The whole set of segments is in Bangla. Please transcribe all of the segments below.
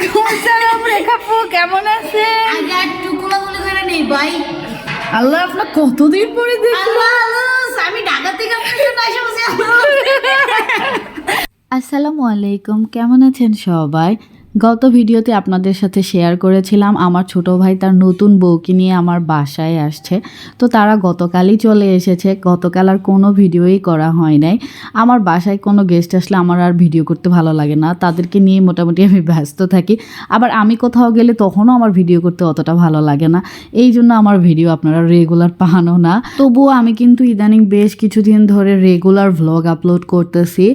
ওয়ালাইকুম আসসালাম রেখা আপু, কেমন আছেন? আগে একটু কোলাকুলি করে নেই ভাই। আল্লাহ, আপনার কতদিন পরে দেখলাম। আমি ঢাকা থেকে আপনার জন্য এসে বসে আসসালামু আলাইকুম, কেমন আছেন সবাই? গত ভিডিওতে আপনাদের সাথে শেয়ার করেছিলাম আমার ছোট ভাই তার নতুন বউকে নিয়ে আমার বাসায় আসছে। তো তারা গতকালই চলে এসেছে। গতকাল আর কোনো ভিডিওই করা হয় নাই। আমার বাসায় কোনো গেস্ট আসলে আমার আর ভিডিও করতে ভালো লাগে না, তাদেরকে নিয়ে মোটামুটি আমি ব্যস্ত থাকি। আবার আমি কোথাও গেলে তখনও আমার ভিডিও করতে অতটা ভালো লাগে না, এই জন্য আমার ভিডিও আপনারা রেগুলার পানও না। তবুও আমি কিন্তু ইদানিং বেশ কিছুদিন ধরে রেগুলার ভ্লগ আপলোড করতেছি।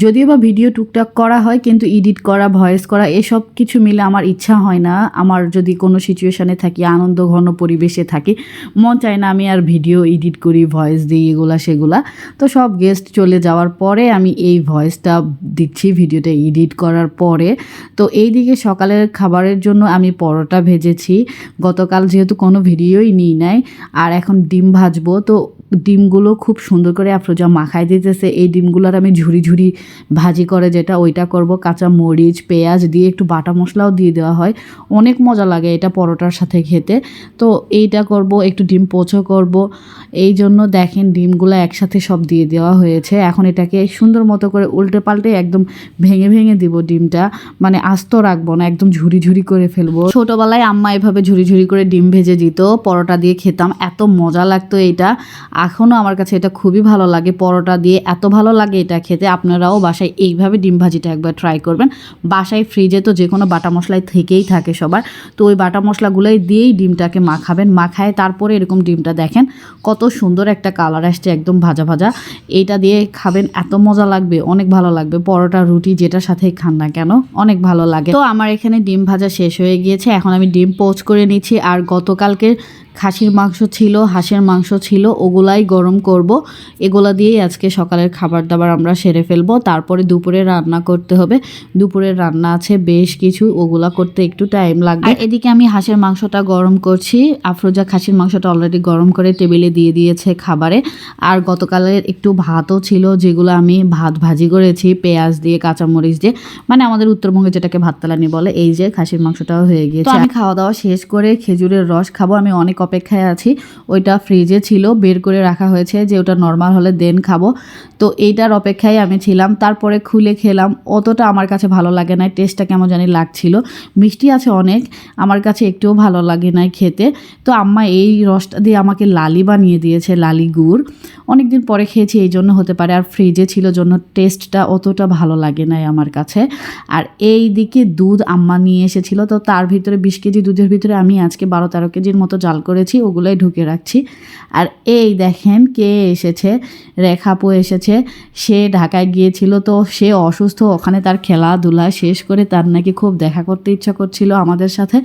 যদিও বা ভিডিও টুকটাক করা হয়, কিন্তু এডিট করা, ভয়েস করা এসব কিছু মিলে আমার ইচ্ছা হয় না। আমার যদি কোনো সিচুয়েশানে থাকি, আনন্দ ঘন পরিবেশে থাকি, মন চায় না আমি আর ভিডিও এডিট করি, ভয়েস দিই, এগুলা সেগুলা। তো সব গেস্ট চলে যাওয়ার পরে আমি এই ভয়েসটা দিচ্ছি ভিডিওটা এডিট করার পরে। তো এই দিকে সকালের খাবারের জন্য আমি পরোটা ভেজেছি। গতকাল যেহেতু কোনো ভিডিওই নিই নাই, আর এখন ডিম ভাজবো। তো ডিমগুলো খুব সুন্দর করে আফরোজা মাখায় দিতেছে। এই ডিমগুলোর আমি ঝুরি ঝুরি ভাজি করে যেটা, ওইটা করব। কাঁচা মরিচ, পেঁয়াজ দিয়ে একটু বাটা মশলাও দিয়ে দেওয়া হয়, অনেক মজা লাগে এটা পরোটার সাথে খেতে। তো এইটা করব, একটু ডিম পোচো করব। এই জন্য দেখেন ডিমগুলো একসাথে সব দিয়ে দেওয়া হয়েছে। এখন এটাকে সুন্দর মতো করে উল্টে পাল্টে একদম ভেঙে ভেঙে দিব ডিমটা, মানে আস্ত রাখবো না, একদম ঝুরি ঝুরি করে ফেলবো। ছোটোবেলায় আম্মা এভাবে ঝুরি ঝুরি করে ডিম ভেজে দিত, পরোটা দিয়ে খেতাম, এত মজা লাগতো এটা। এখনও আমার কাছে এটা খুবই ভালো লাগে, পরোটা দিয়ে এত ভালো লাগে এটা খেতে। আপনারাও বাসায় এইভাবে ডিম ভাজিটা একবার ট্রাই করবেন। বাসায় ফ্রিজে তো যে কোনো বাটা মশলাই থেকেই থাকে সবার, তো ওই বাটা মশলাগুলোই দিয়েই ডিমটাকে মাখাবেন। মাখায় তারপরে এরকম ডিমটা দেখেন কত সুন্দর একটা কালার আসছে, একদম ভাজা ভাজা। এইটা দিয়ে খাবেন, এত মজা লাগবে, অনেক ভালো লাগবে। পরোটা, রুটি যেটার সাথেই খান না কেন অনেক ভালো লাগে। তো আমার এখানে ডিম ভাজা শেষ হয়ে গিয়েছে, এখন আমি ডিম পোচ করে নিচ্ছি। আর গতকালকে খাসির মাংস ছিল, হাঁসের মাংস ছিল, ওগুলাই গরম করব। এগুলা দিয়েই আজকে সকালের খাবার দাবার আমরা সেরে ফেলবো। তারপরে দুপুরে রান্না করতে হবে, দুপুরের রান্না আছে বেশ কিছু, ওগুলা করতে একটু টাইম লাগবে। আর এদিকে আমি হাঁসের মাংসটা গরম করছি। আফরোজা খাসির মাংসটা অলরেডি গরম করে টেবিলে দিয়ে দিয়েছে খাবারে। আর গতকালের একটু ভাতও ছিল, যেগুলো আমি ভাত ভাজি করেছি পেঁয়াজ দিয়ে, কাঁচামরিচ দিয়ে, মানে আমাদের উত্তরবঙ্গে যেটাকে ভাততালানি বলে। এই যে খাসির মাংসটাও হয়ে গিয়েছে। আমি খাওয়া দাওয়া শেষ করে খেজুরের রস খাবো। আমি অনেক অপেক্ষায় আছি, ওইটা ফ্রিজে ছিল, বের করে রাখা হয়েছে যে ওটা নর্মাল হলে দেন খাবো। তো এইটার অপেক্ষায় আমি ছিলাম। তারপরে খুলে খেলাম, অতটা আমার কাছে ভালো লাগে না, টেস্টটা কেমন জানি লাগছিল। মিষ্টি আছে অনেক, আমার কাছে একটুও ভালো লাগে নাই খেতে। তো আম্মা এই রসটা দিয়ে আমাকে লালি বানিয়ে দিয়েছে, লালি গুড়। অনেক দিন পরে খেয়েছি এই জন্য হতে পারে, আর ফ্রিজে ছিল জন্য টেস্টটা অতটা ভালো লাগে নাই আমার কাছে। আর এই দিকে দুধ আম্মা নিয়ে এসেছিল, তো তার ভিতরে 20 কেজি দুধের ভিতরে আমি আজকে 12-13 কেজির মতো জাল করেছি, ওগুলোই ঢুকে রাখছি। আর এই দেখেন কে এসেছে, রেখা আপু এসেছে। সে ঢাকায় গিয়েছিল, তো সে অসুস্থ, ওখানে তার খেলাধুলা শেষ করে তার নাকি খুব দেখা করতে ইচ্ছা করছিল আমাদের সাথে,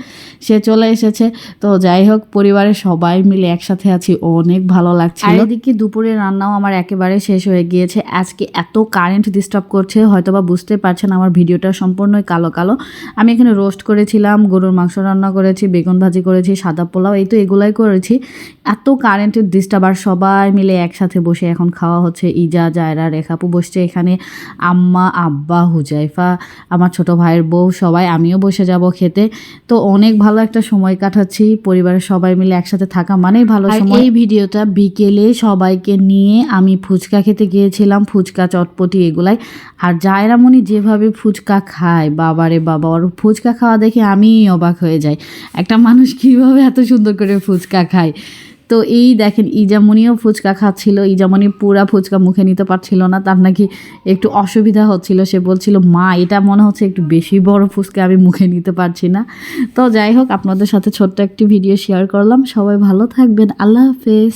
সে চলে এসেছে। তো যাই হোক, পরিবারের সবাই মিলে একসাথে আছি, অনেক ভালো লাগছে। আর এদিকে দুপুরে রান্নাও আমার একেবারে শেষ হয়ে গিয়েছে। আজকে এত কারেন্ট ডিস্টার্ব করছে, হয়তোবা বুঝতে পারছেন আমার ভিডিওটা সম্পূর্ণই কালো কালো। আমি এখানে রোস্ট করেছিলাম, গরুর মাংস রান্না করেছি, বেগুন ভাজি করেছি, সাদা পোলাও, এই তো এগুলাই করেছি। এত কারেন্টের ডিস্টার্ব, আর সবাই মিলে একসাথে বসে এখন খাওয়া হচ্ছে। ইজা, জায়রা, রেখাপু বসছে এখানে, আম্মা, আব্বা, হুজাইফা, আমার ছোট ভাইয়ের বউ, সবাই। আমিও বসে যাব খেতে। তো অনেক ভালো একটা সময় কাটাচ্ছি, পরিবারের সবাই মিলে একসাথে থাকা মানেই ভালো সময়। এই ভিডিওটা বিকেলে সবাইকে নিয়ে আমি ফুচকা খেতে গিয়েছিলাম, ফুচকা, চটপটি এগুলাই। আর জায়রামণি যেভাবে ফুচকা খায়, বাবারে বাবা, ওর ফুচকা খাওয়া দেখে আমি অবাক হয়ে যাই, একটা মানুষ কীভাবে এত সুন্দর করে ফুচকা খায়। তো এই দেখেন ইজামনিও ফুচকা খাচ্ছিল। ইজামনি পুরা ফুচকা মুখে নিতে পারছিল না, তার নাকি একটু অসুবিধা হচ্ছিল। সে বলছিল, মা এটা মনে হচ্ছে একটু বেশি বড় ফুচকা, আমি মুখে নিতে পারছি না। তো যাই হোক, আপনাদের সাথে ছোট্ট একটি ভিডিও শেয়ার করলাম। সবাই ভালো থাকবেন, আল্লাহ হাফেজ।